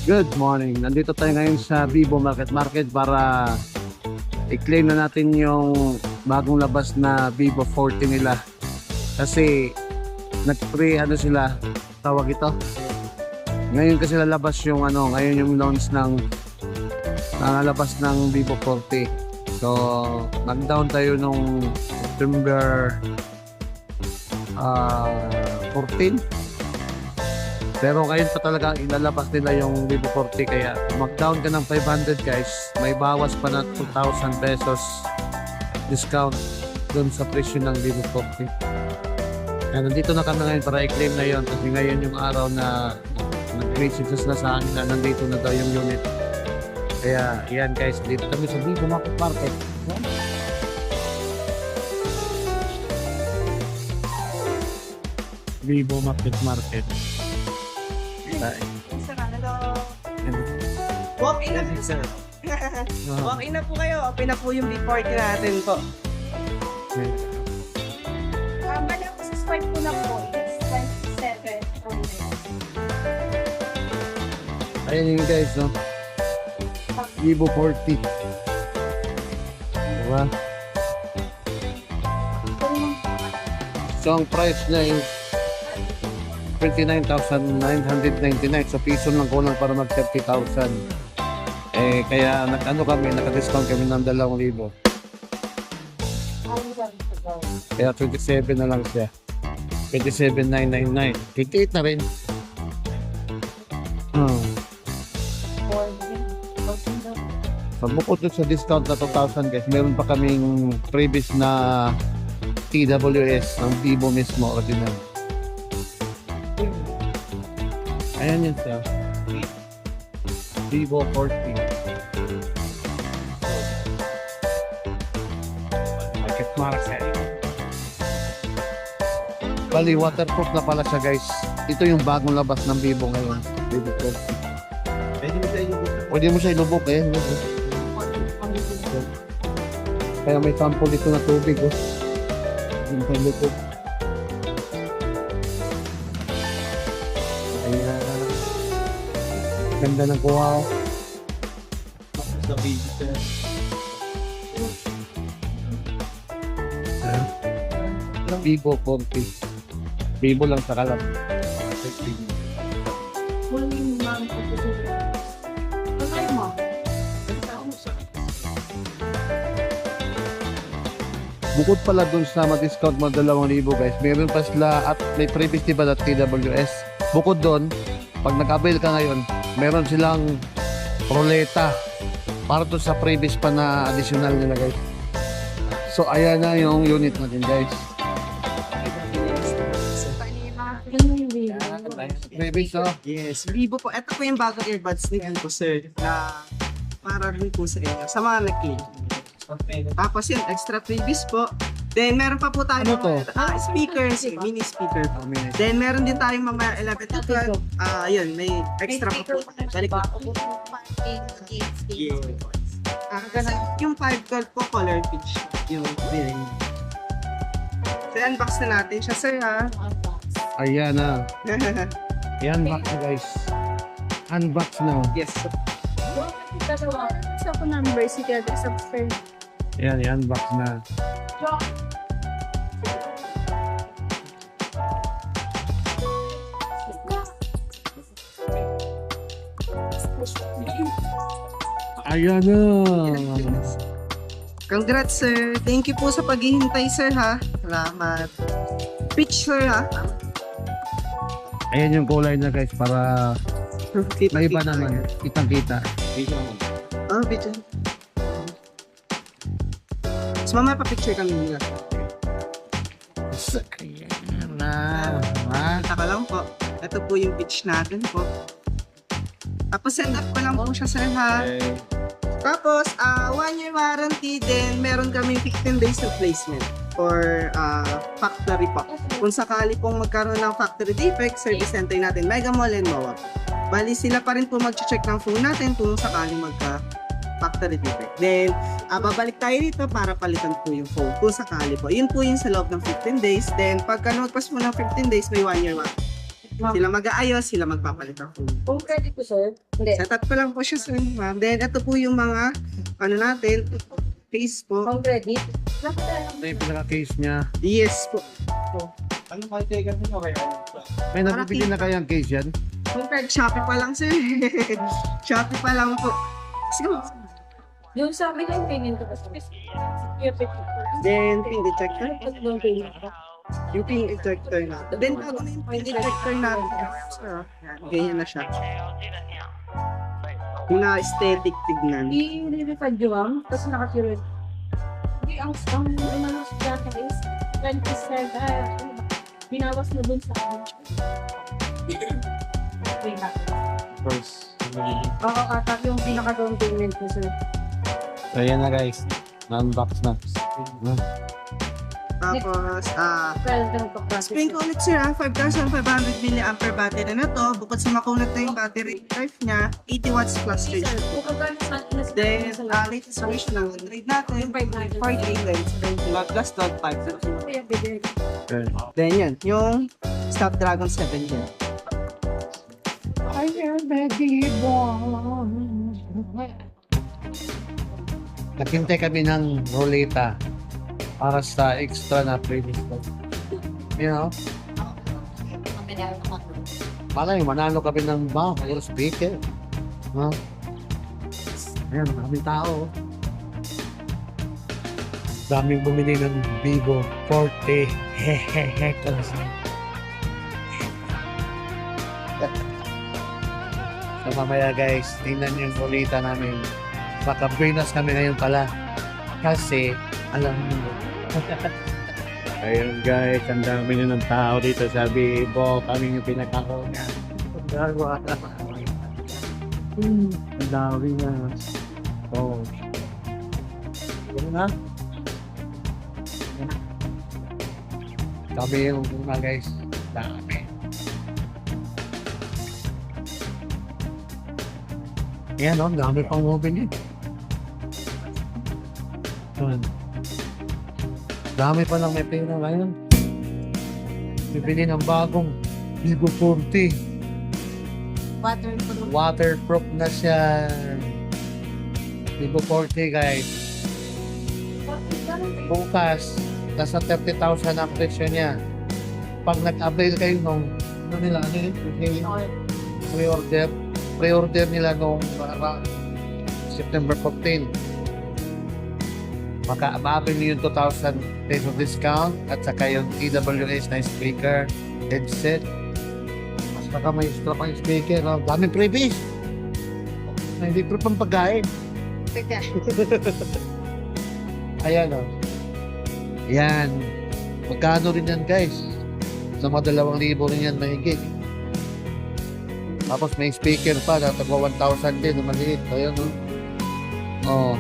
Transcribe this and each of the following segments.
Good morning. Nandito tayo ngayon sa Vivo Market para i-claim na natin yung bagong labas na Vivo 40 nila. Kasi nag-pre sila, tawag ito. Ngayon kasi lalabas yung ngayon yung launch ng lalabas ng Vivo 40. So, nag-down tayo nung September 14. Pero ngayon pa talaga ilalabas nila yung Vivo 40, kaya mag-down ka ng 500 guys, may bawas pa na 2,000 pesos discount dun sa presyo ng Vivo 40. Kaya nandito na kami ngayon para i-claim na yon, kasi ngayon yung araw na nag-messages na sa akin na nandito na daw yung unit. Kaya yan guys, dito kami sa Vivo Market. Vivo Market. Walk-in na po. Walk-in na po kayo. Open na po yung B40 natin po. Bala po sa swipe ko na po is 27 only. Ayan yun guys, no? Vivo 40. Diba? So ang price niya is 29,999. So piso lang kulang para mag 30,000. Kaya naka-discount kami ng 2,000. Kaya 27 na lang siya. 27,999. 58 na rin. So bukod dun sa discount na 2,000 guys, meron pa kaming previous na TWS ng Vivo mismo original. Ayan yun siya. Vivo 40. Market. Bali, waterproof na pala siya guys. Ito yung bagong labas ng Vivo ngayon. Vivo 40. Pwede mo siya ilubog eh. Kaya may sample dito na tubig oh. Yung ilubog. Ayan. Ganda ng kuha. Sa video. Vivo 40. Vivo lang sa kalam. Huling mga pagkasulat. Ano mo? Bukod pala dun sa ma-discount mo 2,000 guys, meron pa sila at may previous diba na TWS. Bukod dun, pag nag-avail ka ngayon, meron silang ruleta para dun sa previous pa na additional nila guys. So ayan na yung unit natin guys. Previous oh. Yes, Vivo po. Ito po yung bagong earbuds ni Vivo, sir. Na para rin po sa inyo. Sa mga nag-click. Tapos yun, extra previous po. Then meron pa po tayo Ano to? speakers, mini speaker po. Then meron din tayong mga 11 to 12. Yun, may extra pa po. Balik po. Yes. Yung 512 po, color pitch. Yung bearing. So, unbox na natin siya, sir, ha? Ayan na. I-unbox na guys. Unbox na. Yes. Sa ko number si Kaya sa friend. Ayan, i-unbox na. Ayan na. Congrats, sir. Thank you po sa paghihintay, sir, ha? Salamat. Picture, ha? Ayan yung kulay na guys para may iba naman. Kitang-kita. Oh, picture. So, mamaya pa-picture kami nila. Ayan na. Ha? Taka lang po. Ito po yung pitch natin po. Tapos, send up ko lang po siya, sir, ha? Tapos, 1 year warranty, then meron kami 15 days replacement for factory po. Kung sakali pong magkaroon ng factory defect, service center natin, Mega Mall and MOA. Bali, sila pa rin po mag-check ng phone natin kung sakali factory defect. Then, babalik tayo dito para palitan po yung phone kung sakali po. Yun po yung sa loob ng 15 days. Then, pagka lumagpas mo ng 15 days, may 1 year warranty. Sila mag-aayos, sila magpapalit ng phone. Home credit po, sir? Hindi. Setup ko lang po siya sir, ma'am. Then, ito po yung mga, ano natin, case po. Home credit? Ito yung pinaka-case niya. Yes po. Ano kayo tayo kasi okay? May nabibili na kayang case yan? Home credit, Shopee pa lang sir. Shopee pa lang po. Sige. Yung sa amin yung payment ko kasi Then, pin detector. tatlong payment ko. Yung pin detector natin. Then, bago na yung pin detector natin. Sir, ganyan na siya. Yung na-aesthetic tignan. I-refund yung ma'am, tapos nakatiro. Hindi, ang ano sa data is 27. Binawas na dun sa akin. Wait lang. First. Oo, ata yung pinaka-down payment ko, sir. So, yan na guys. Na-unbox na. Tapos, Well, ganun pa process. spring ko ulit sir, 5,500 mAh battery na to. Bukod sa makunat na yung battery life niya, 80 watts plus Sir, charge. kung kagano sa akin na Then, latest version ng Android natin, 4K lens, plus 12.5. Kaya bigay. Okay. Then yan, yung Snapdragon 7 Gen. Naghintay kami ng roleta para sa extra na playlist ko. You know? Malay, manalo kami ng puro speaker. No? Ayan, maraming tao. Daming bumili ng Vivo Forte. Hehehe. So mamaya guys, tingnan yung roleta namin. Baka Buenas kami ngayon pala. Kasi, alam mo. Ayun guys, ang dami na ng tao dito sa Vivo. Kami yung pinakako niya. Ang dami na. Oh. Ano na? Kami yung mga guys. Dami. Yan o, dami pang mobile yun. Dami pa lang may pera ngayon. Bibili ng bagong Vivo 40. Waterproof na siya. Vivo 40 guys. Bukas, nasa 30,000 ang presyo niya. Pag nag-avail kayo nung ano nila, ano yun? Pre-order nila nung September 15. Maka-avail niyo yung 2,000 peso discount at saka yung TWS na speaker, headset. Mas baka may extra pang speaker. No? Daming freebies. Hindi pa pang pagkain. Ayan o. Yan. Magkano rin yan guys? Sa mga 2,000 rin yan mahigit. Tapos may speaker pa na tagwa 1,000 din. Maliit. Ayan o. Oh.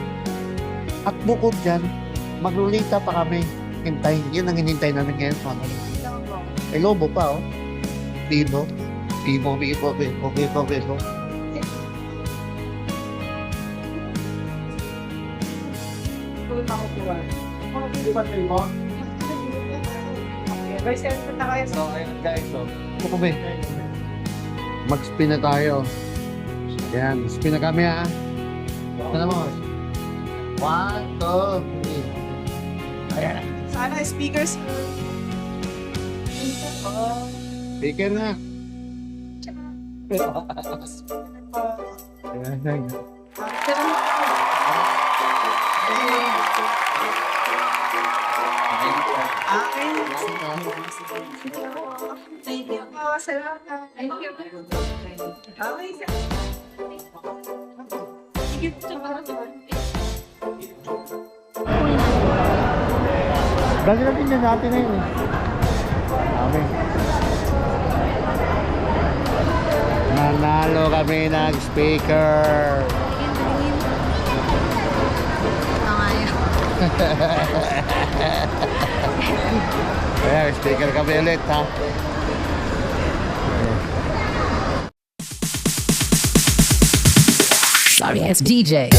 At bukod dyan, maglulita pa kami. Hintay. Yun ang hinintay namin ngayon. May lobo pa oh. Vivo. Vivo. Guys, kaya na kayo. So, ayun guys. So, kami. Mag-spin na tayo. Yan. Spin na kami ha. Ano mo? 1, 2, 3. Ayan. Sana speakers. Speaker na. Ayan. Thank you po. Salamat. Thank you. Okay, sir. Dali natin yan natin na yun. Amin. Nanalo kami ng speaker. Ayan, speaker kami ulit ha. Sorry, it's DJ.